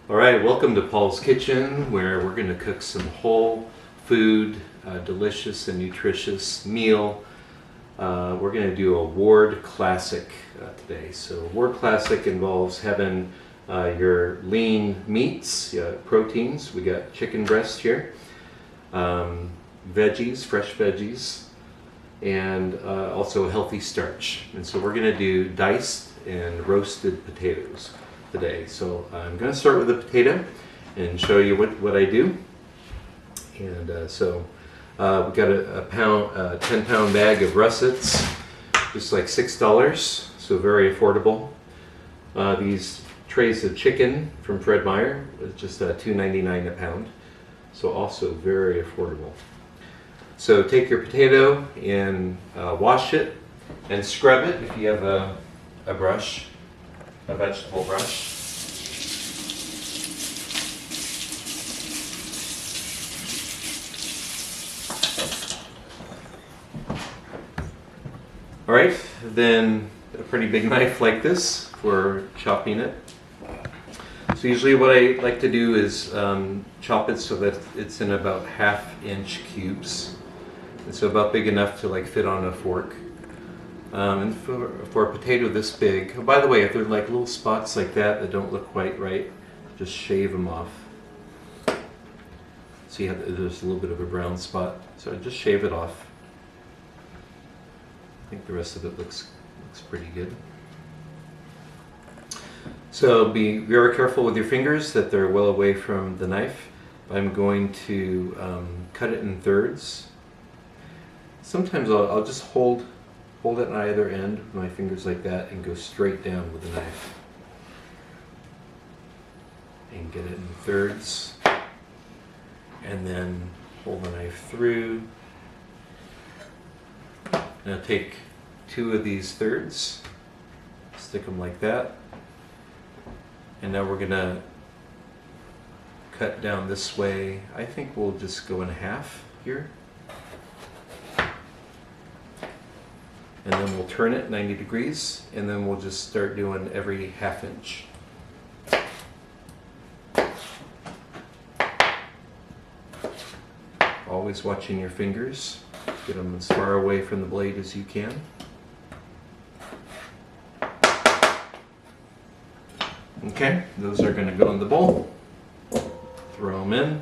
All right, welcome to Paul's Kitchen, where we're going to cook some whole food, delicious and nutritious meal. We're going to do a Ward Classic today. So Ward Classic involves having your lean meats, proteins. We got chicken breast here, veggies, fresh veggies, and also a healthy starch. And so we're going to do diced and roasted potatoes today. So I'm going to start with the potato and show you what I do. And we got a 10-pound bag of russets, just like $6, so very affordable. These trays of chicken from Fred Meyer, just $2.99 a pound, so also very affordable. So take your potato and wash it and scrub it if you have a brush. A vegetable brush. All right, then a pretty big knife like this for chopping it. So usually what I like to do is chop it so that it's in about 1/2-inch cubes. And so about big enough to like fit on a fork. And for a potato this big, oh, by the way, if there are like little spots like that don't look quite right, just shave them off. See how there's a little bit of a brown spot, so just shave it off. I think the rest of it looks pretty good. So be very careful with your fingers that they're well away from the knife. I'm going to cut it in thirds. Sometimes I'll just hold it on either end with my fingers like that and go straight down with the knife. And get it in thirds. And then hold the knife through. Now take 2 of these thirds, stick them like that. And now we're going to cut down this way. I think we'll just go in half here. And then we'll turn it 90 degrees, and then we'll just start doing every 1/2 inch. Always watching your fingers. Get them as far away from the blade as you can. Okay, those are going to go in the bowl. Throw them in.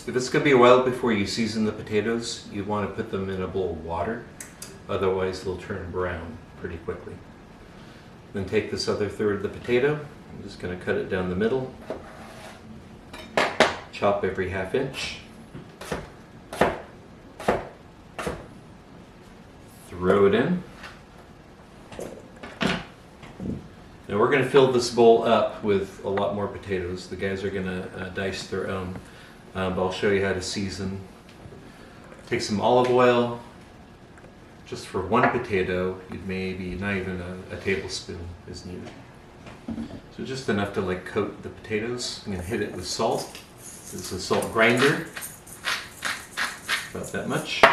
If it's going to be a while before you season the potatoes, you want to put them in a bowl of water. Otherwise, they'll turn brown pretty quickly. Then take this other third of the potato. I'm just going to cut it down the middle. Chop every 1/2 inch. Throw it in. Now we're going to fill this bowl up with a lot more potatoes. The guys are going to dice their own. But I'll show you how to season. Take some olive oil. Just for 1 potato, maybe not even a tablespoon is needed. So just enough to like coat the potatoes. I'm going to hit it with salt. This is a salt grinder. About that much.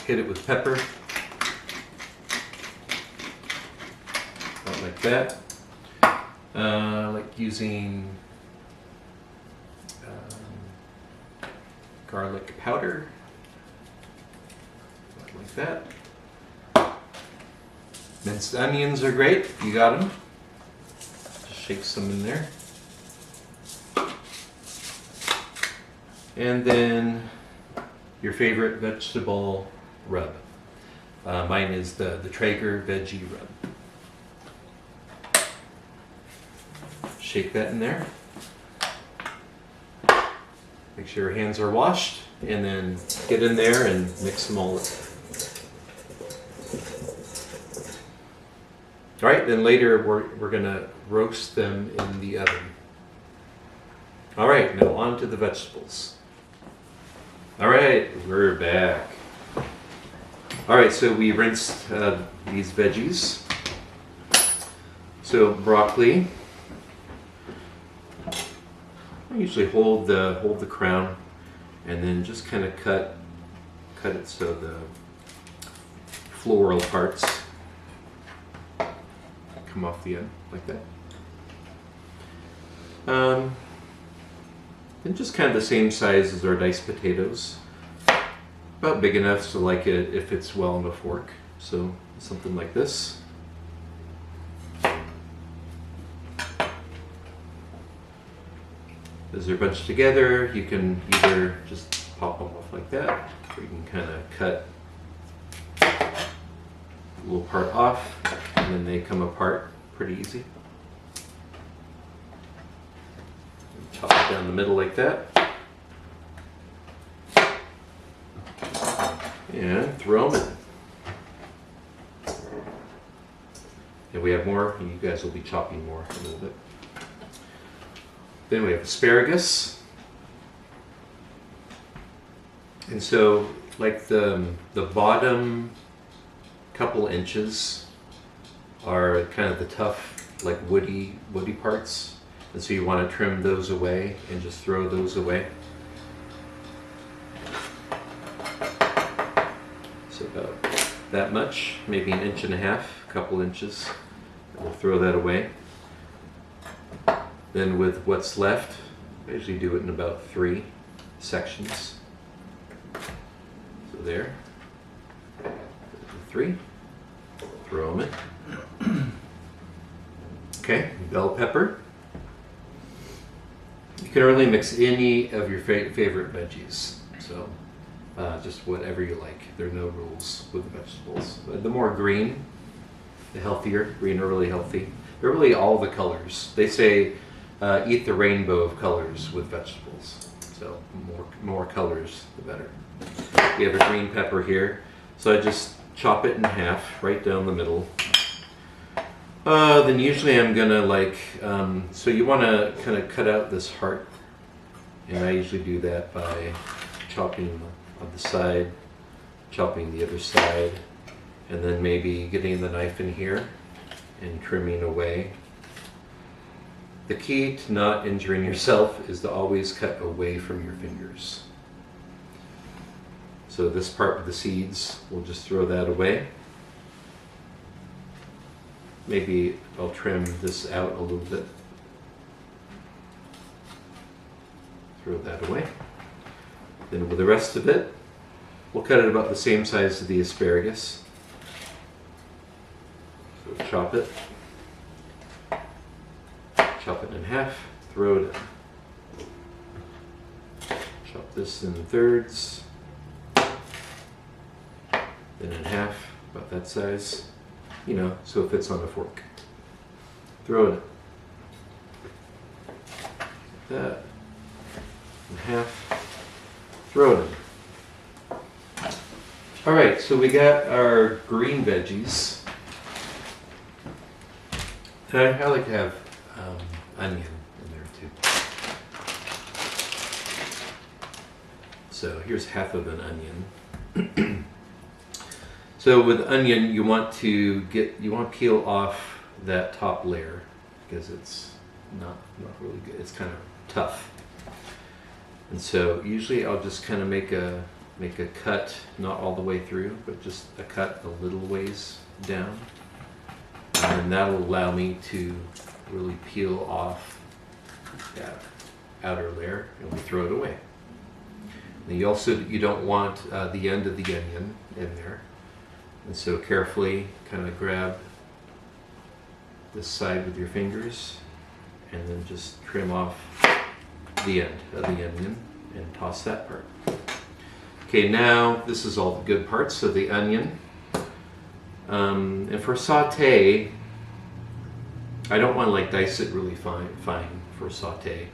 Hit it with pepper. About like that. Like using garlic powder, like that. Minced onions are great, you got them. Just shake some in there. And then your favorite vegetable rub. Mine is the Traeger veggie rub. Shake that in there. Make sure your hands are washed, and then get in there and mix them all up. All right, then later we're going to roast them in the oven. All right, now on to the vegetables. All right, we're back. All right, so we rinsed these veggies. So broccoli. I usually hold the crown and then just kind of cut it so the floral parts come off the end like that. And just kind of the same size as our diced potatoes. About big enough to like it if it's well on a fork. So something like this. As they're bunched together, you can either just pop them off like that, or you can kind of cut a little part off, and then they come apart pretty easy. Chop it down the middle like that. And throw them in. And we have more, and you guys will be chopping more in a little bit. Then we have asparagus. And so, like the bottom couple inches are kind of the tough, like woody parts. And so you want to trim those away and just throw those away. So about that much, maybe 1.5 inches, a couple inches. We'll throw that away. Then with what's left, I usually do it in about 3 sections. So there, 3, throw them in. Okay, bell pepper. You can really mix any of your favorite veggies. So just whatever you like. There are no rules with vegetables. The more green, the healthier. Green are really healthy. They're really all the colors. They say eat the rainbow of colors with vegetables. So more colors, the better. We have a green pepper here. So I just chop it in half, right down the middle. Then usually I'm gonna so you wanna kind of cut out this heart. And I usually do that by chopping on the side, chopping the other side, and then maybe getting the knife in here and trimming away. The key to not injuring yourself is to always cut away from your fingers. So this part with the seeds, we'll just throw that away. Maybe I'll trim this out a little bit. Throw that away. Then with the rest of it, we'll cut it about the same size as the asparagus. So chop it. Chop it in half, throw it in. Chop this in thirds. Then in half, about that size. You know, so it fits on a fork. Throw it in. That. In half. Throw it in. All right, so we got our green veggies. And I like to have onion in there too. So here's half of an onion. So with onion, you want to peel off that top layer because it's not really good. It's kind of tough. And so usually I'll just kind of make a cut, not all the way through, but just a cut a little ways down. And that'll allow me to really peel off that outer layer, and we throw it away. And you don't want the end of the onion in there. And so carefully kind of grab this side with your fingers and then just trim off the end of the onion and toss that part. Okay, now this is all the good parts of the onion. And for saute, I don't want to dice it really fine for saute.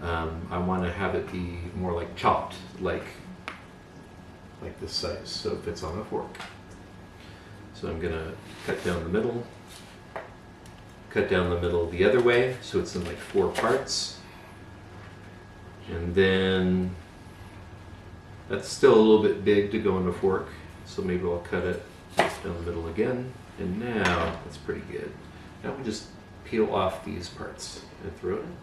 I want to have it be more like chopped, like this size, so it fits on a fork. So I'm gonna cut down the middle the other way, so it's in 4 parts. And then that's still a little bit big to go on a fork, so maybe I'll cut it down the middle again. And now that's pretty good. Now we just peel off these parts and throw it in.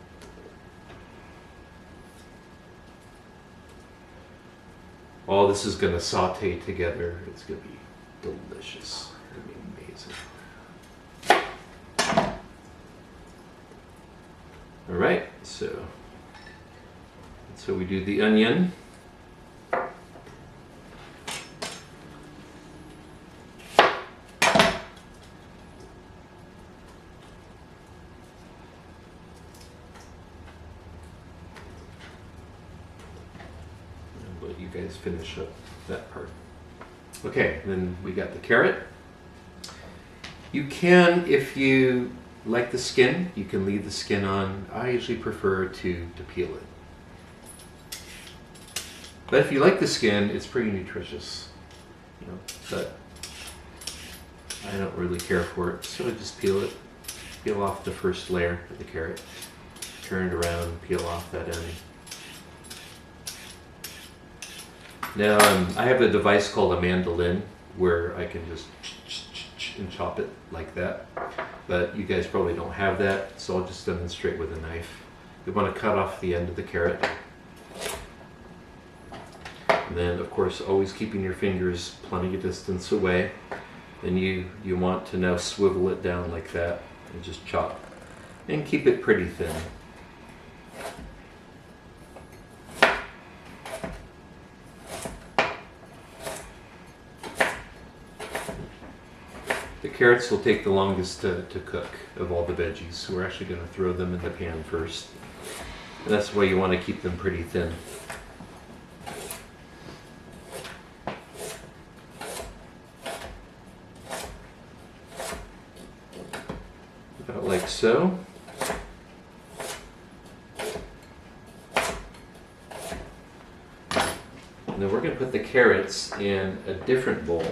All this is going to saute together. It's going to be delicious. It's going to be amazing. All right, so we do the onion. I'll let you guys finish up that part. Okay, then we got the carrot. You can, if you like the skin, you can leave the skin on. I usually prefer to peel it. But if you like the skin, it's pretty nutritious. You know, but I don't really care for it, so I just peel it. Peel off the first layer of the carrot. Turn it around, peel off that end. Now, I have a device called a mandolin where I can just and chop it like that, but you guys probably don't have that, so I'll just demonstrate with a knife. You want to cut off the end of the carrot, and then of course always keeping your fingers plenty of distance away. Then you want to now swivel it down like that and just chop and keep it pretty thin. The carrots will take the longest to cook of all the veggies, so we're actually going to throw them in the pan first. And that's why you want to keep them pretty thin. About like so. And then we're going to put the carrots in a different bowl.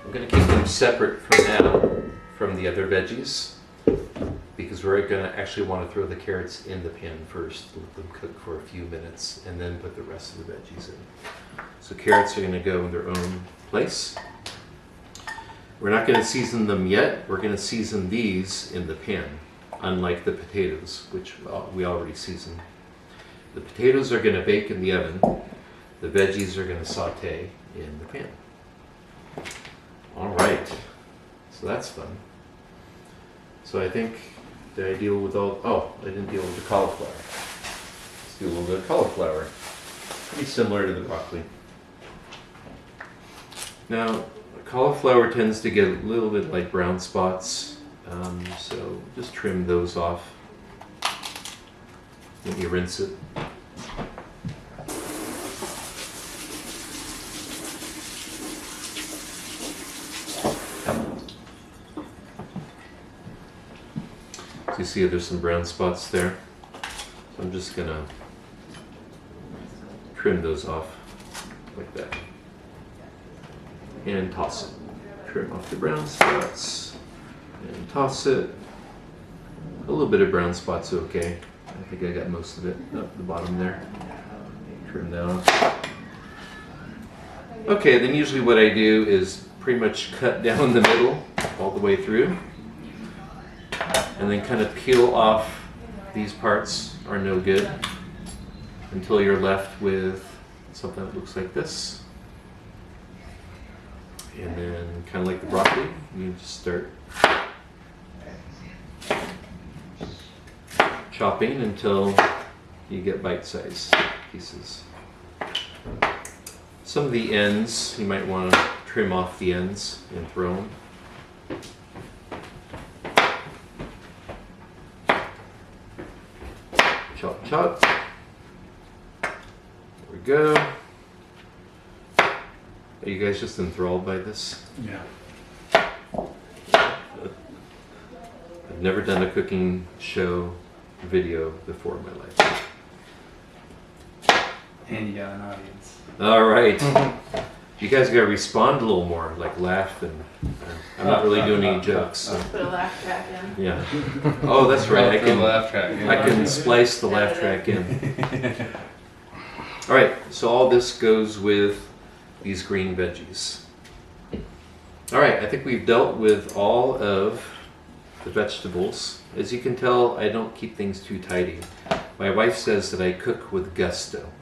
I'm going to keep them separate from now from the other veggies because we're going to actually want to throw the carrots in the pan first, let them cook for a few minutes, and then put the rest of the veggies in. So carrots are going to go in their own place. We're not going to season them yet. We're going to season these in the pan, unlike the potatoes, which we already seasoned. The potatoes are going to bake in the oven. The veggies are going to saute in the pan. All right, so that's fun. So I think, did I deal with all, oh, I didn't deal with the cauliflower. Let's do a little bit of cauliflower. Pretty similar to the broccoli. Now, cauliflower tends to get a little bit like brown spots, so just trim those off when you rinse it. You see there's some brown spots there, so I'm just gonna trim those off like that and toss it. Trim off the brown spots and toss it. A little bit of brown spots okay. I think I got most of it up the bottom there. Trim that off. Okay, then usually what I do is pretty much cut down the middle all the way through. And then kind of peel off these parts are no good until you're left with something that looks like this. And then kind of like the broccoli, you just start chopping until you get bite-sized pieces. Some of the ends, you might want to trim off the ends and throw them. Chop, chop. There we go. Are you guys just enthralled by this? Yeah. I've never done a cooking show video before in my life. And you got an audience. All right. You guys gotta respond a little more, like laugh and. I'm not really doing any jokes. So. Put a laugh track in. Yeah. Oh, that's right. I can laugh track. Yeah. I can splice the laugh track in. All right. So all this goes with these green veggies. All right. I think we've dealt with all of the vegetables. As you can tell, I don't keep things too tidy. My wife says that I cook with gusto.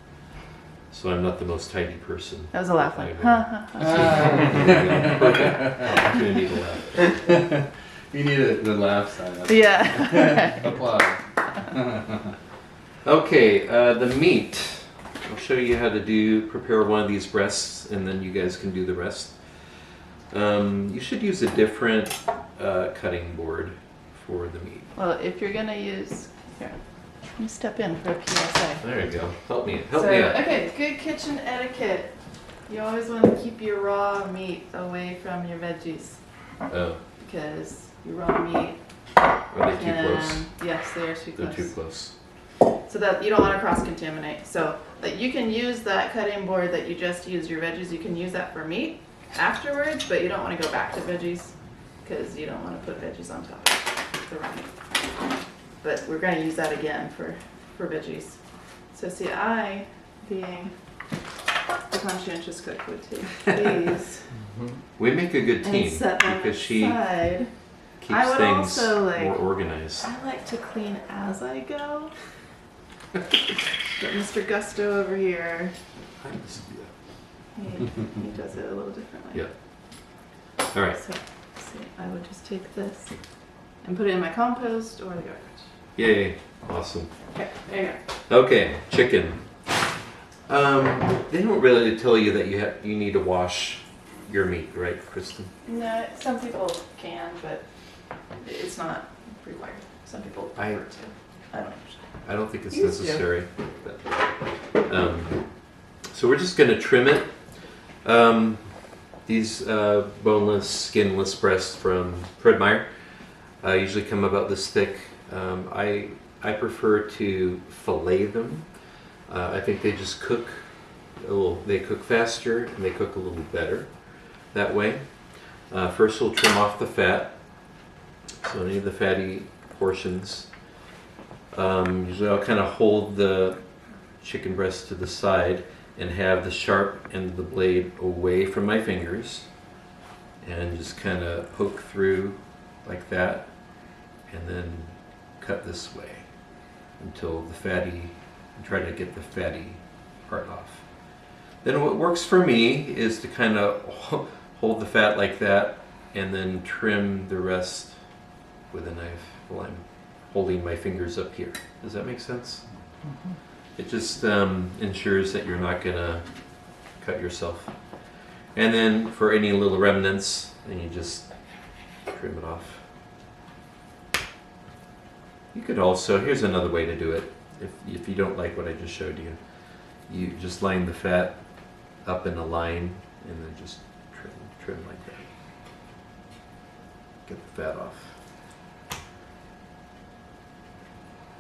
So I'm not the most tidy person. That was a laugh one. Perfect opportunity to laugh. You need the laugh sign. Yeah. Applause. Okay, the meat. I'll show you how to prepare one of these breasts, and then you guys can do the rest. You should use a different cutting board for the meat. Well, if you're gonna use, here, let me step in for a PSA. There you go. Help me out. Okay, good kitchen etiquette. You always want to keep your raw meat away from your veggies Oh, because your raw meat are they too close? Yes, they are too They're close. too close. So that you don't want to cross-contaminate. So like, you can use that cutting board that you just used your veggies. You can use that for meat afterwards, but you don't want to go back to veggies because you don't want to put veggies on top of the raw meat. But we're going to use that again for veggies. So see, I, being the conscientious cook, would take these We make a good team and set them because she aside. keeps I would things also, like- more organized. I like to clean as I go. But Mr. Gusto over here, I just do that. he does it a little differently. Yeah. All right. So, see, I would just take this and put it in my compost or the garbage. Yay. Awesome. Okay, there you go. Okay, chicken. They don't really tell you that you need to wash your meat, right, Kristen? No, some people can, but it's not required. Some people prefer to. I don't usually. I don't think it's Used to. necessary. But, so we're just going to trim it. These boneless, skinless breasts from Fred Meyer usually come about this thick. I prefer to fillet them. I think they just cook they cook faster and they cook a little better that way. First we'll trim off the fat. So any of the fatty portions. Usually I'll kind of hold the chicken breast to the side and have the sharp end of the blade away from my fingers and just kind of poke through like that and then cut this way until try to get the fatty part off. Then what works for me is to kind of hold the fat like that and then trim the rest with a knife while I'm holding my fingers up here. Does that make sense? Mm-hmm. It just ensures that you're not gonna cut yourself. And then for any little remnants, then you just trim it off. You could also, here's another way to do it. If you don't like what I just showed you, you just line the fat up in a line and then just trim like that. Get the fat off.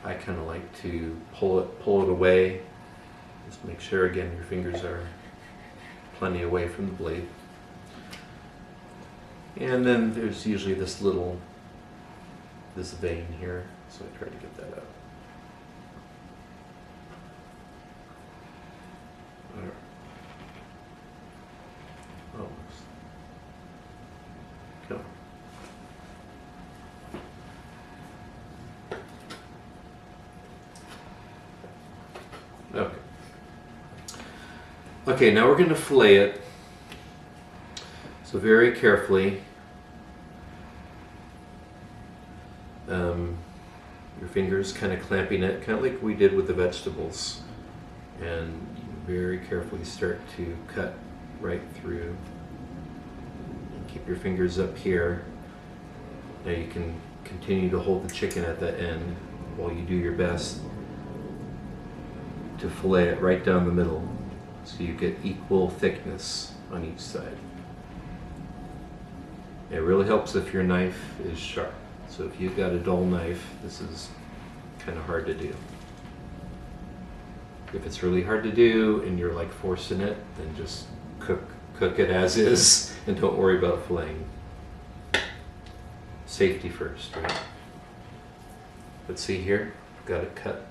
I kind of like to pull it away. Just make sure again your fingers are plenty away from the blade. And then there's usually this vein here, so I try to get that out. Almost. Come on. Okay. Okay, now we're going to fillet it. So very carefully. Your fingers kind of clamping it, kind of like we did with the vegetables. And you very carefully start to cut right through. And keep your fingers up here. Now you can continue to hold the chicken at the end while you do your best to fillet it right down the middle so you get equal thickness on each side. It really helps if your knife is sharp. So if you've got a dull knife, this is kind of hard to do. If it's really hard to do and you're like forcing it, then just cook it as is and don't worry about filleting. Safety first, right? But see here, got it cut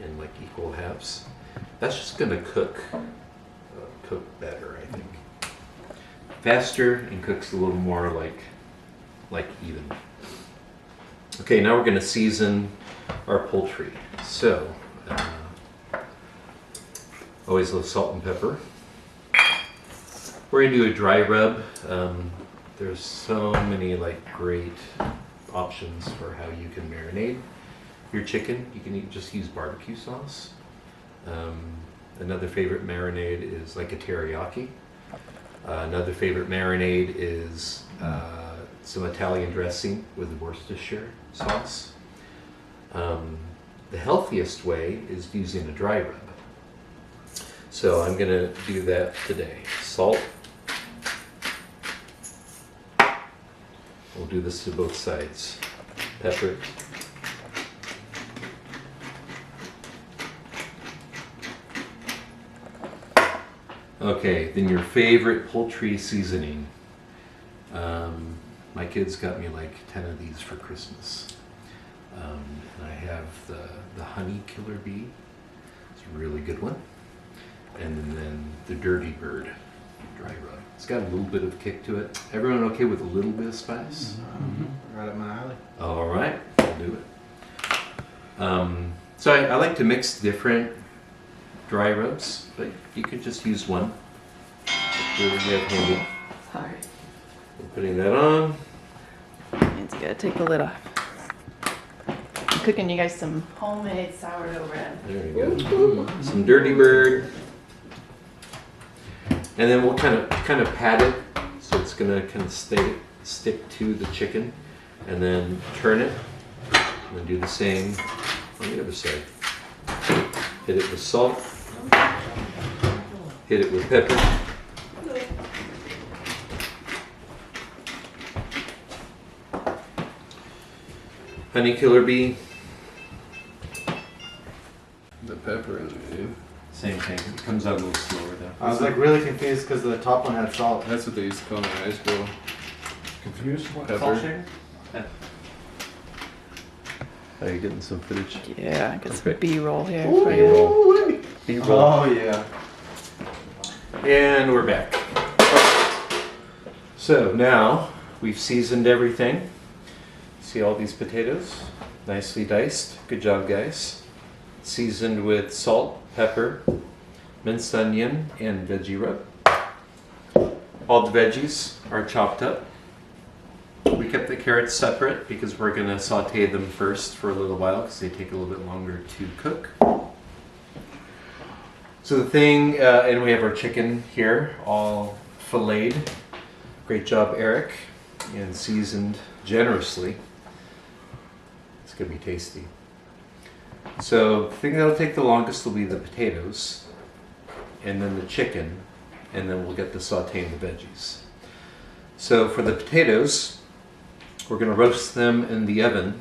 in like equal halves. That's just gonna cook better, I think. Faster and cooks a little more like even. Okay, now we're gonna season our poultry. So, always a little salt and pepper. We're gonna do a dry rub. There's so many like great options for how you can marinate your chicken. You can just use barbecue sauce. Another favorite marinade is like a teriyaki. Another favorite marinade is some Italian dressing with Worcestershire sauce. The healthiest way is using a dry rub. So I'm going to do that today. Salt. We'll do this to both sides. Pepper. Okay, then your favorite poultry seasoning. My kids got me like 10 of these for Christmas. And I have the honey killer bee. It's a really good one. And then the dirty bird dry rub. It's got a little bit of kick to it. Everyone okay with a little bit of spice? Right up my alley. All right, I'll do it. So I like to mix different dry rubs, but you could just use one. Really get handy. Sorry. We're putting that on. Means you gotta take the lid off. I'm cooking you guys some homemade sourdough bread. There you go. Some dirty bird. And then we'll kind of pat it so it's gonna kind of stick to the chicken, and then turn it, and then do the same on the other side. Hit it with salt. Hit it with pepper. Honey killer bee. The pepper in there, dude. Same thing. It comes out a little slower though. I was like really confused because the top one had salt. That's what they used to call my ice bowl. Confused? What? Pepper. Salt shaker? Are you getting some footage? Yeah, get some Perfect. B-roll here. Ooh, for you. yeah. B-roll. Oh yeah. And we're back. So now we've seasoned everything. See all these potatoes? Nicely diced. Good job, guys. Seasoned with salt, pepper, minced onion, and veggie rub. All the veggies are chopped up. We kept the carrots separate because we're going to saute them first for a little while because they take a little bit longer to cook. So the thing, and we have our chicken here, all filleted. Great job, Eric, and seasoned generously. It's going to be tasty. So the thing that'll take the longest will be the potatoes, and then the chicken, and then we'll get to sauteing the veggies. So for the potatoes, we're going to roast them in the oven.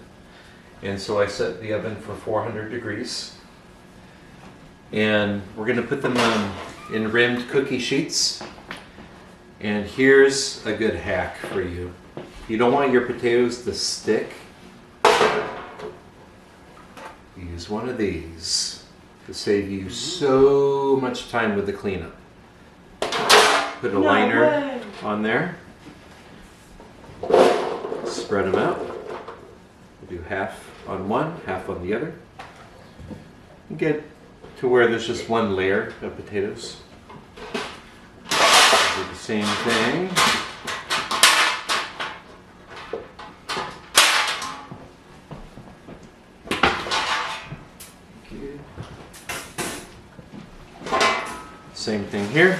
And so I set the oven for 400 degrees. And we're going to put them in rimmed cookie sheets. And here's a good hack for you. You don't want your potatoes to stick. Use one of these to save you so much time with the cleanup. Put a liner on there. Spread them out. We'll do half on one, half on the other. And get to where there's just one layer of potatoes. Do the same thing. Same thing here.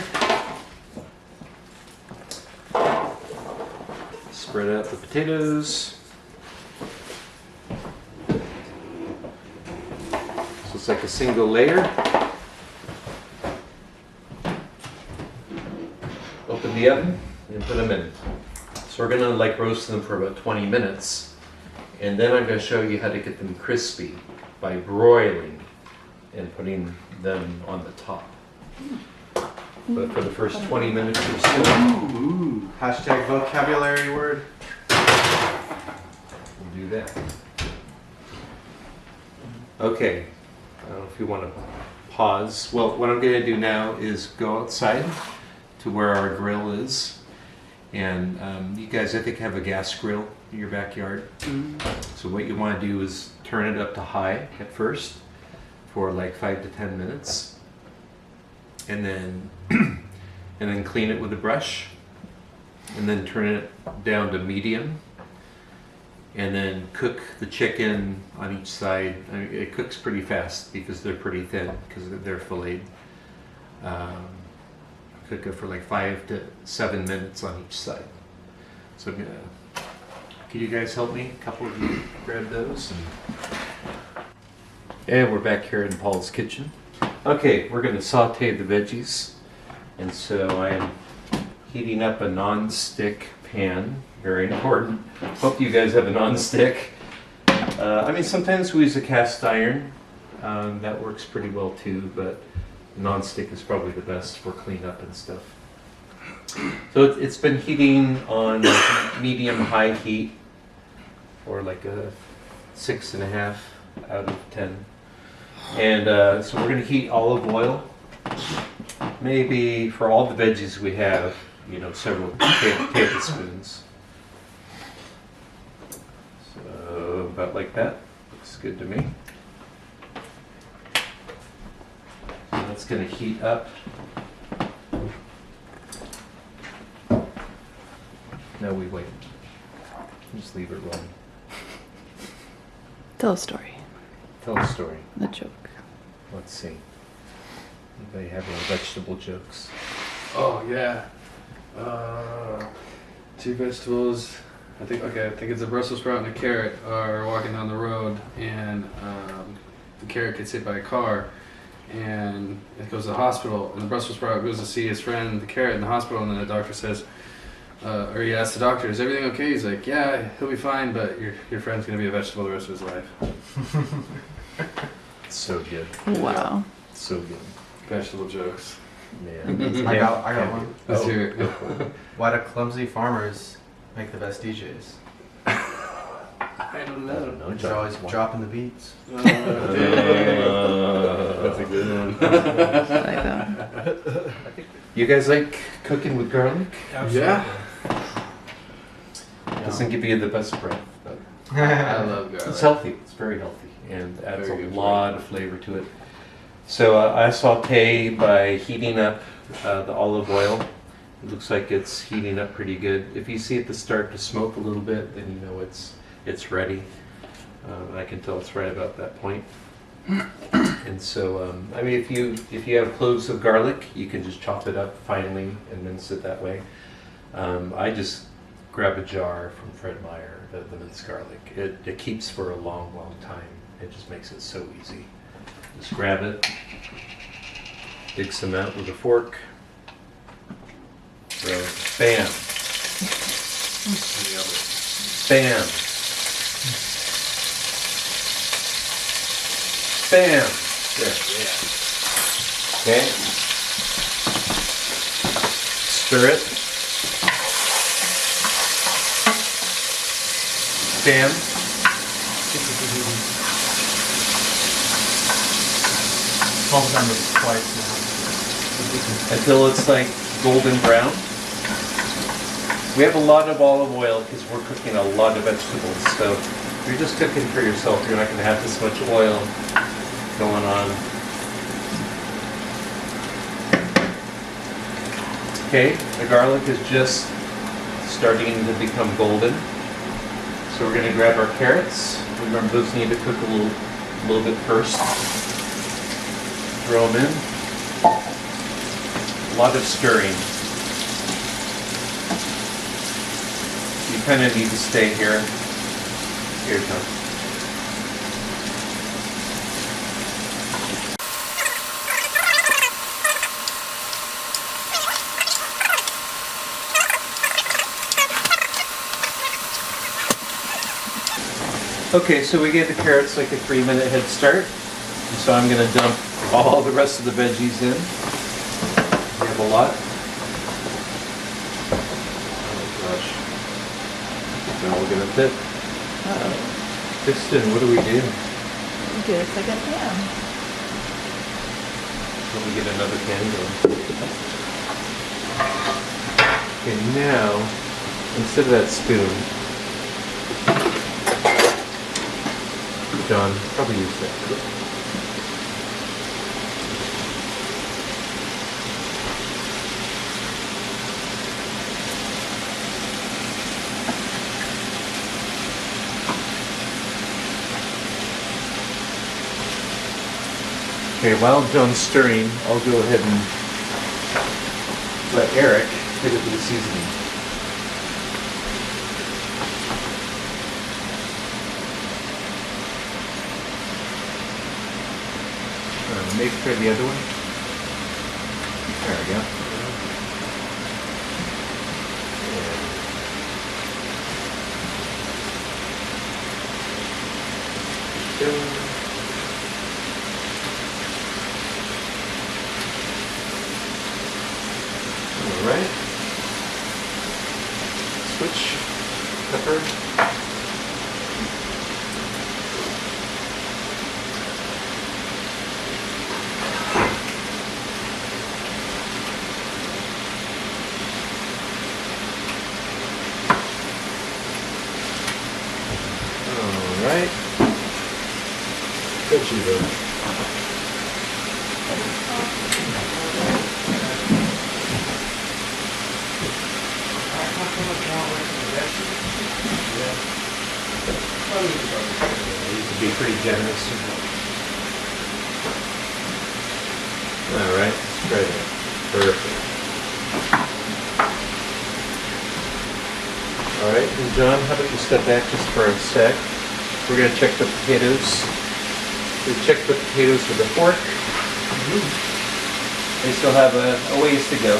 Spread out the potatoes. So it's like a single layer. Open the oven and put them in. So we're gonna like roast them for about 20 minutes. And then I'm gonna show you how to get them crispy by broiling and putting them on the top. But for the first 20 minutes or so, Ooh. Hashtag vocabulary word. we'll do that. Okay, I don't know if you want to pause. Well, what I'm going to do now is go outside to where our grill is. And you guys, I think, have a gas grill in your backyard. So what you want to do is turn it up to high at first for like 5 to 10 minutes. And then clean it with a brush, and then turn it down to medium, and then cook the chicken on each side. I mean, it cooks pretty fast because they're pretty thin because they're filleted. Cook it for like 5 to 7 minutes on each side. So I'm gonna, can you guys help me? A couple of you grab those. And we're back here in Paul's kitchen. Okay, we're gonna saute the veggies. And so I'm heating up a non-stick pan, very important. Hope you guys have a non-stick. I mean, sometimes we use a cast iron. That works pretty well too, but non-stick is probably the best for cleanup and stuff. So it's been heating on like medium-high heat, or like a 6.5 out of 10. And so we're going to heat olive oil. Maybe for all the veggies we have, you know, several tablespoons. So about like that. Looks good to me. So that's going to heat up. No, we wait. Just leave it running. Tell a story. Tell a story. The joke. Let's see. Anybody have any vegetable jokes? Oh yeah. 2 vegetables. I think it's a Brussels sprout and a carrot are walking down the road, and the carrot gets hit by a car, and it goes to the hospital. And the Brussels sprout goes to see his friend, the carrot, in the hospital, and then the doctor says, or he asks the doctor, "Is everything okay?" He's like, "Yeah, he'll be fine, but your friend's gonna be a vegetable the rest of his life." So good. Wow. So good. Vegetable jokes. Man. I got one. Let's hear it. Why do clumsy farmers make the best DJs? I don't I don't know. They're always dropping the beats. That's a good one. I like that. You guys like cooking with garlic? Yeah. Doesn't give you the best breath, but I love garlic. it's healthy. It's very healthy and adds Very a good lot of flavor to it. So I saute by heating up the olive oil. It looks like it's heating up pretty good. If you see it to start to smoke a little bit, then you know it's ready. I can tell it's right about that point. And so, I mean, if you have cloves of garlic, you can just chop it up finely and mince it that way. I just grab a jar from Fred Meyer, the minced garlic. It keeps for a long, long time. It just makes it so easy. Just grab it, dig some out with a fork, throw it, bam, bam, bam. There, okay. Stir it. Bam. Almost done this twice Until it's like golden brown. We have a lot of olive oil because we're cooking a lot of vegetables. So if you're just cooking for yourself, you're not going to have this much oil going on. Okay, the garlic is just starting to become golden. So we're going to grab our carrots. Remember, those need to cook a little bit first. Throw them in. A lot of stirring. You kind of need to stay here. Here it comes. Okay, so we gave the carrots like a 3-minute head start. And so I'm going to dump all the rest of the veggies in. We have a lot. Oh gosh. Now we're going to fit. Kristen, what do we do? Get a second pan. Let me get another pan going. Okay, now, instead of that spoon, John, probably use that. Okay, while John's stirring, I'll go ahead and let Eric hit it with the seasoning. Maybe try the other one. There we go. All right. Switch pepper. All right. Good, you go. You can be pretty generous. All right, spread it. Perfect. All right, and John, how about you step back just for a sec? We're going to check the potatoes. We check the potatoes with a fork. They still have a ways to go.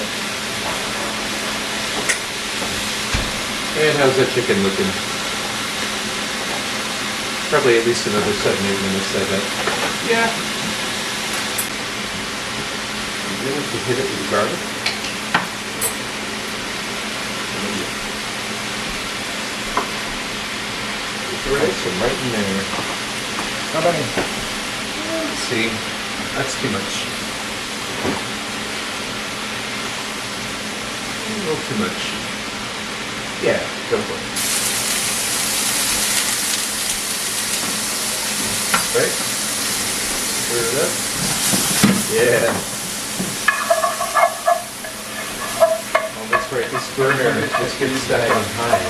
And how's that chicken looking? Probably at least another 7-8 minutes, I bet. Yeah. You want to hit it with garlic? Right, some right in there. How about it? Let's see. That's too much. A little too much. Yeah, go for it. Right? Stir it up. Yeah. Oh, that's right. This burner, let's get this guy on high.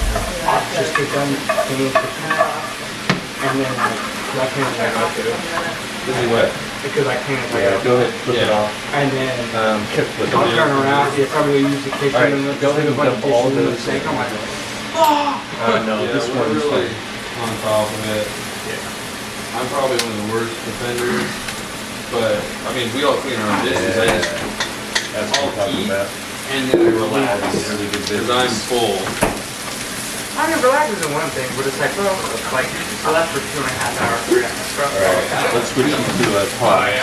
Just get done cleaning the pot. And then I can't take it off This is what? because I can't take it Yeah, off. go ahead, flip it off. And then Flip I'll it. turn around, you probably use the kitchen All right, and go ahead and a bunch of dump all dishes in the those sink. in. I'm like, No, Yeah, this we're one's really fine. on top of it. Yeah. I'm probably one of the worst offenders, but I mean, we all clean our own dishes. I just That's I'll what I'm talking eat about. and then I relax Really good because I'm business. full. I mean, relax isn't one thing, but it's like, well, like, I left for 2.5 hours, 3 hours. All right, let's switch them to pause.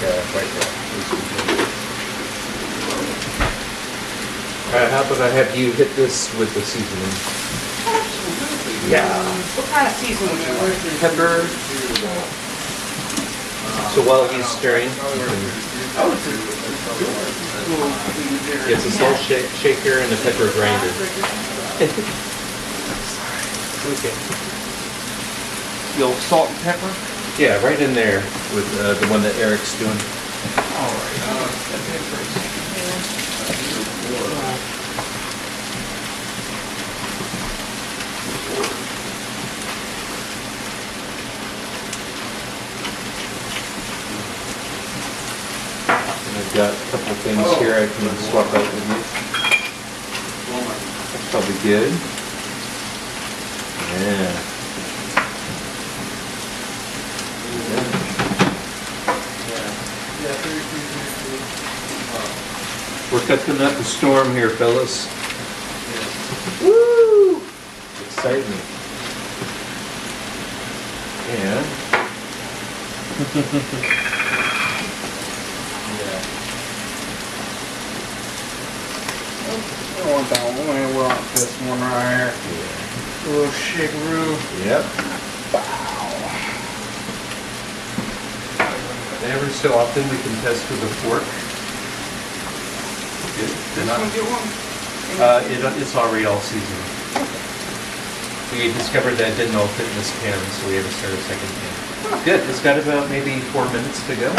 Yeah, right there. All right, how about I have you hit this with the seasoning? Yeah. What kind of seasoning would you like? Pepper. So while he's stirring, it's a salt shaker and a pepper grinder. Okay. You'll salt and pepper? Yeah, right in there with the one that Eric's doing. All right. And I've got a couple things here I can swap out with you. That's probably good. Yeah. We're cooking up a storm here, fellas. Woo! Exciting. Yeah. I want that one. We're on this one right here. A little shakeroo. Yep. Every so often we can test with a fork. This one, get one. It's already all seasoned. We discovered that it didn't all fit in this pan, so we had to start a second pan. Good. It's got about maybe 4 minutes to go.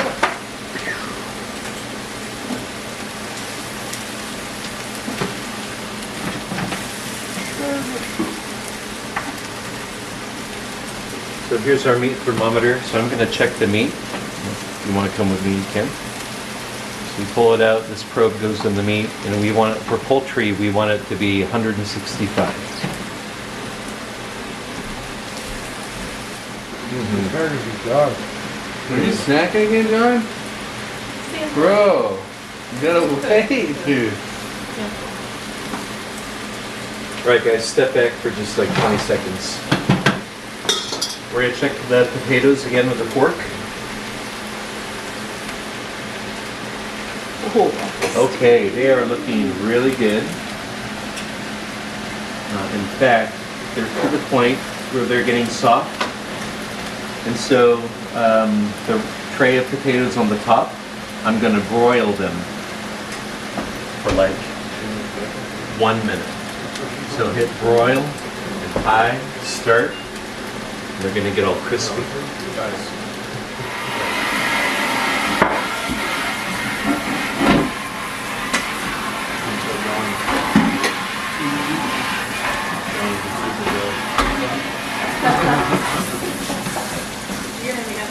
So here's our meat thermometer. So I'm going to check the meat. If you want to come with me, you can. So you pull it out. This probe goes in the meat, and we want it for poultry. We want it to be 165. Are you snacking again, John? Bro, you gotta wait, dude. All right, guys, step back for just like 20 seconds. We're going to check the potatoes again with a fork. Oh, okay, they are looking really good. In fact, they're to the point where they're getting soft. And so the tray of potatoes on the top, I'm going to broil them for like 1 minute. So hit broil and high, start. They're going to get all crispy. You're gonna be up.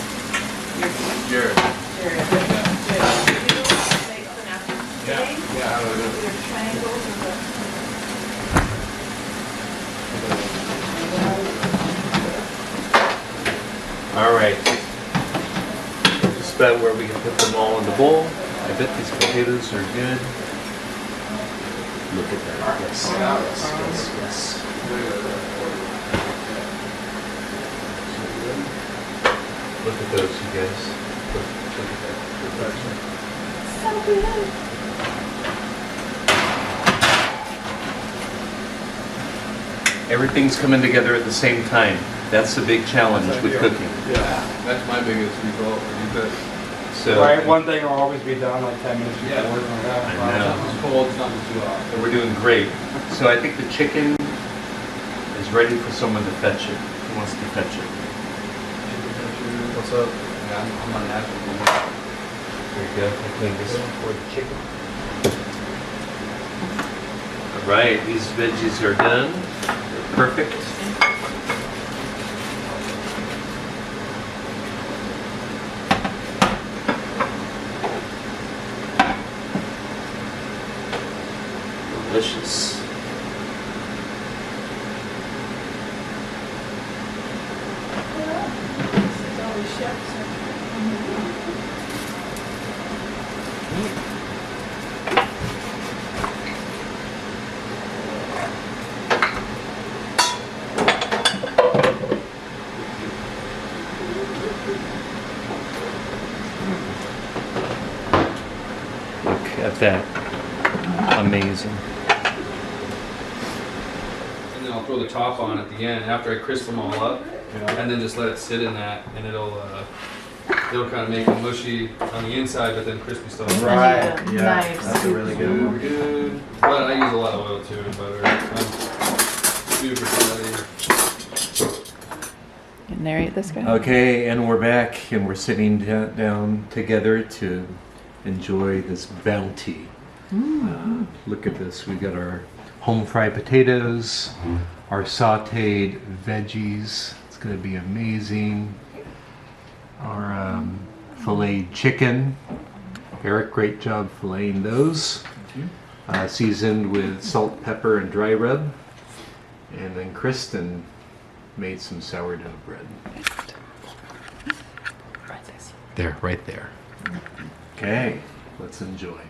Jared. Yeah, I would do. Either triangles or the. All right. Just about where we can put them all in the bowl. I bet these potatoes are good. Look at that. Yes, yes, yes, yes. Look at those, you guys. Look at that. So good. Everything's coming together at the same time. That's the big challenge with cooking. Yeah, that's my biggest result. So Right, one thing will always be done like 10 minutes before. Yeah. Like that. I know. Something's cold, something's too hot. we're doing great. So I think the chicken is ready for someone to fetch it. Who wants to fetch it? What's up? Yeah, I'm on that. There you go. I cleaned this for the chicken. All right, these veggies are done. They're perfect. Delicious. Look at that. Amazing. And then I'll throw the top on at the end after I crisp them all up, and then just let it sit in that, and it'll kind of make it mushy on the inside, but then crispy still. Right, Yeah, yeah, knives. that's a really good one. Good. But I use a lot of oil too and butter. I'm super sweaty. You narrate this guy. Okay, and we're back, and we're sitting down together to enjoy this bounty. Look at this. We got our home fried potatoes, our sautéed veggies. It's going to be amazing. Our filleted chicken. Eric, great job filleting those. Seasoned with salt, pepper, and dry rub. And then Kristen made some sourdough bread. There, right there. Okay, let's enjoy.